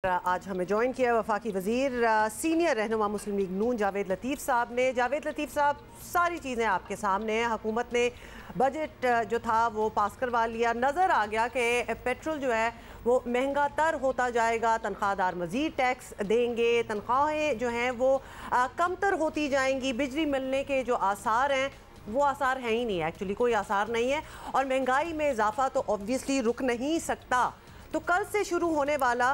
आज हमें ज्वाइन किया वफाकी वज़ीर सीनियर रहनुमा मुस्लिम लीग नून जावेद लतीफ़ साहब ने। जावेद लतीफ़ साहब, सारी चीज़ें आपके सामने हैं। हुकूमत ने बजट जो था वो पास करवा लिया। नज़र आ गया कि पेट्रोल जो है वो महंगा तर होता जाएगा, तनख्वाहदार मज़ीद टैक्स देंगे, तनख्वाहें जो हैं वो कमतर होती जाएंगी। बिजली मिलने के जो आसार हैं वो आसार हैं ही नहीं, एक्चुअली कोई आसार नहीं है। और महंगाई में इजाफा तो ऑब्वियसली रुक नहीं सकता। तो कल से शुरू होने वाला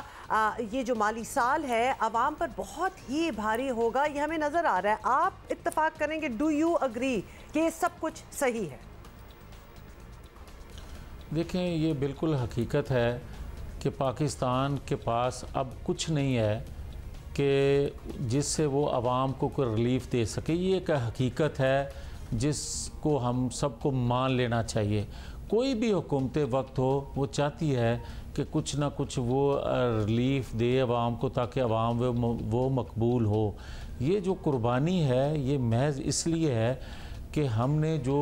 ये जो माली साल है आवाम पर बहुत ही भारी होगा, ये हमें नज़र आ रहा है। आप इत्तेफाक करेंगे, डू यू अग्री कि सब कुछ सही है? देखें, ये बिल्कुल हकीकत है कि पाकिस्तान के पास अब कुछ नहीं है कि जिससे वो आवाम को कोई रिलीफ दे सके। ये एक हकीकत है जिसको हम सबको मान लेना चाहिए। कोई भी हुकूमत वक्त हो वो चाहती है कि कुछ ना कुछ वो रिलीफ दे आवाम को, ताकि आवाम वो मकबूल हो। ये जो कुर्बानी है ये महज इसलिए है कि हमने जो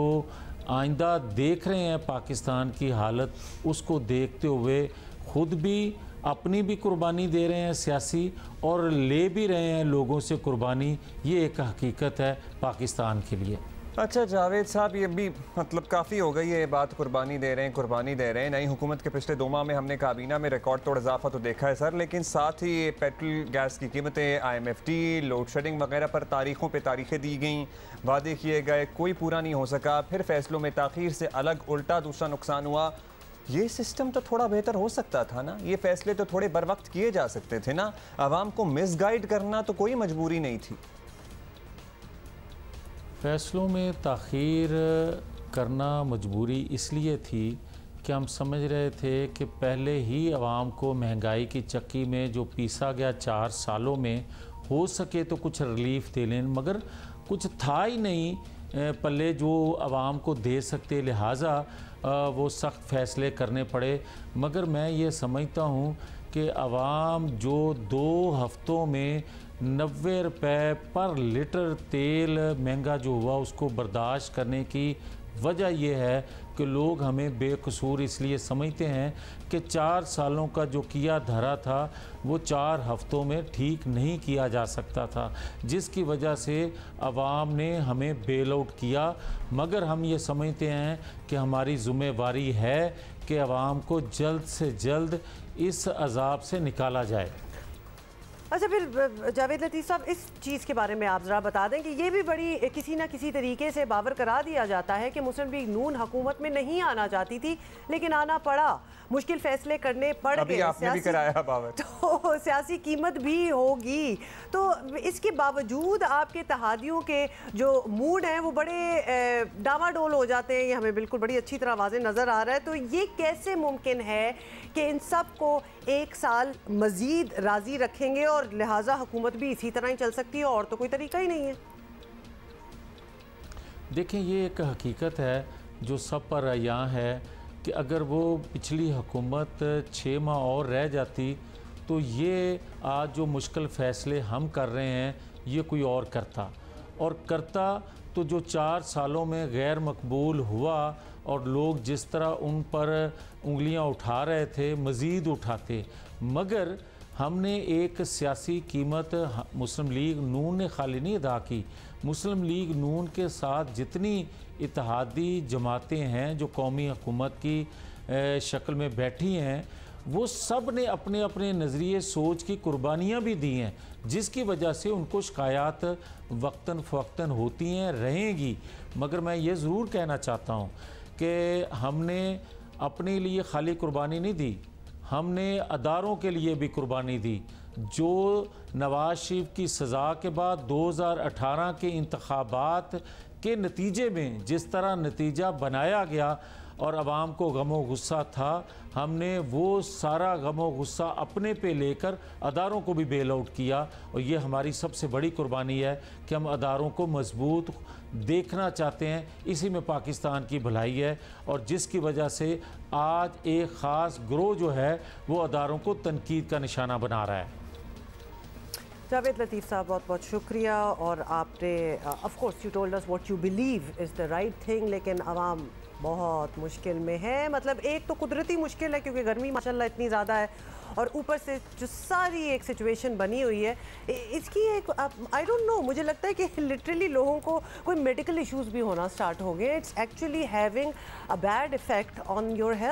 आइंदा देख रहे हैं पाकिस्तान की हालत, उसको देखते हुए ख़ुद भी अपनी भी कुर्बानी दे रहे हैं सियासी, और ले भी रहे हैं लोगों से कुर्बानी। ये एक हकीकत है पाकिस्तान के लिए। अच्छा जावेद साहब, ये भी मतलब काफ़ी हो गई है ये बात, कुर्बानी दे रहे हैं। नई हुकूमत के पिछले 2 माह में हमने काबीना में रिकॉर्ड तोड़ इजाफा तो देखा है सर, लेकिन साथ ही पेट्रोल गैस की कीमतें, IMFT, लोड शेडिंग वगैरह पर तारीखों पे तारीखें दी गई, वादे किए गए, कोई पूरा नहीं हो सका। फिर फैसलों में ताख़ीर से अलग उल्टा दूसरा नुकसान हुआ। ये सिस्टम तो थोड़ा बेहतर हो सकता था ना, ये फैसले तो थोड़े बर वक्त किए जा सकते थे ना। आवाम को मिसगाइड करना तो कोई मजबूरी नहीं थी। फ़ैसलों में ताख़ीर करना मजबूरी इसलिए थी कि हम समझ रहे थे कि पहले ही आवाम को महंगाई की चक्की में जो पीसा गया 4 सालों में, हो सके तो कुछ रिलीफ दे लें, मगर कुछ था ही नहीं पल्ले जो आवाम को दे सकते, लिहाजा वो सख्त फ़ैसले करने पड़े। मगर मैं ये समझता हूँ कि आवाम जो 2 हफ्तों में 90 रुपये पर लीटर तेल महंगा जो हुआ, उसको बर्दाश्त करने की वजह यह है कि लोग हमें बेकसूर इसलिए समझते हैं कि 4 सालों का जो किया धरा था वो 4 हफ्तों में ठीक नहीं किया जा सकता था, जिसकी वजह से आवाम ने हमें बेल आउट किया। मगर हम ये समझते हैं कि हमारी ज़िम्मेवारी है कि आवाम को जल्द से जल्द इस अज़ाब से निकाला जाए। अच्छा, फिर जावेद लतीफ़ साहब, इस चीज़ के बारे में आप ज़रा बता दें कि ये भी बड़ी किसी न किसी तरीके से बावर करा दिया जाता है कि मुस्लिम लीग नून हुकूमत में नहीं आना चाहती थी, लेकिन आना पड़ा, मुश्किल फ़ैसले करने पड़ गए। आपने भी कराया बावर, तो सियासी कीमत भी होगी। तो इसके बावजूद आपके इत्तेहादियों के जो मूड हैं वो बड़े डामाडोल हो जाते हैं। ये हमें बिल्कुल बड़ी अच्छी तरह वाज़े नज़र आ रहा है। तो ये कैसे मुमकिन है कि इन सब को 1 साल मज़ीद राज़ी रखेंगे और लिहाजा हुकूमत भी इसी तरह ही चल सकती है, और तो कोई तरीका ही नहीं है? देखें, ये एक हकीकत है जो सब पर अयां है कि अगर वो पिछली हुकूमत 6 माह और रह जाती तो ये आज जो मुश्किल फ़ैसले हम कर रहे हैं ये कोई और करता तो जो 4 सालों में गैर मकबूल हुआ और लोग जिस तरह उन पर उंगलियां उठा रहे थे मज़ीद उठाते। मगर हमने एक सियासी कीमत मुस्लिम लीग नून ने खाली नहीं अदा की। मुस्लिम लीग नून के साथ जितनी इत्तेहादी जमातें हैं जो कौमी हुकूमत की शक्ल में बैठी हैं, वो सब ने अपने अपने नज़रिए सोच की कुर्बानियाँ भी दी हैं, जिसकी वजह से उनको शिकायत वक्तन फ़वक्तन होती हैं, रहेंगी। मगर मैं ये ज़रूर कहना चाहता हूँ कि हमने अपने लिए खाली कुर्बानी नहीं दी, हमने अदारों के लिए भी कुर्बानी दी। जो नवाज शरीफ की सज़ा के बाद 2018 के इंतखाबात के नतीजे में जिस तरह नतीजा बनाया गया और आवाम को गमो गुस्सा था, हमने वो सारा गमो गुस्सा अपने पे लेकर अदारों को भी बेल आउट किया। और ये हमारी सबसे बड़ी कुर्बानी है कि हम अदारों को मजबूत देखना चाहते हैं। इसी में पाकिस्तान की भलाई है, और जिसकी वजह से आज एक ख़ास ग्रोह जो है वो अदारों को तनकीद का निशाना बना रहा है। जावेद लतीफ़ साहब, बहुत बहुत शुक्रिया। और आपने of course you told us what you believe is the right thing, लेकिन आवाम बहुत मुश्किल में है। मतलब एक तो कुदरती मुश्किल है क्योंकि गर्मी माशाल्लाह इतनी ज़्यादा है, और ऊपर से जो सारी एक सिचुएशन बनी हुई है इसकी एक आई डोंट नो, मुझे लगता है कि लिटरली लोगों को कोई मेडिकल इश्यूज भी होना स्टार्ट हो गए। It's actually having a bad effect on your health.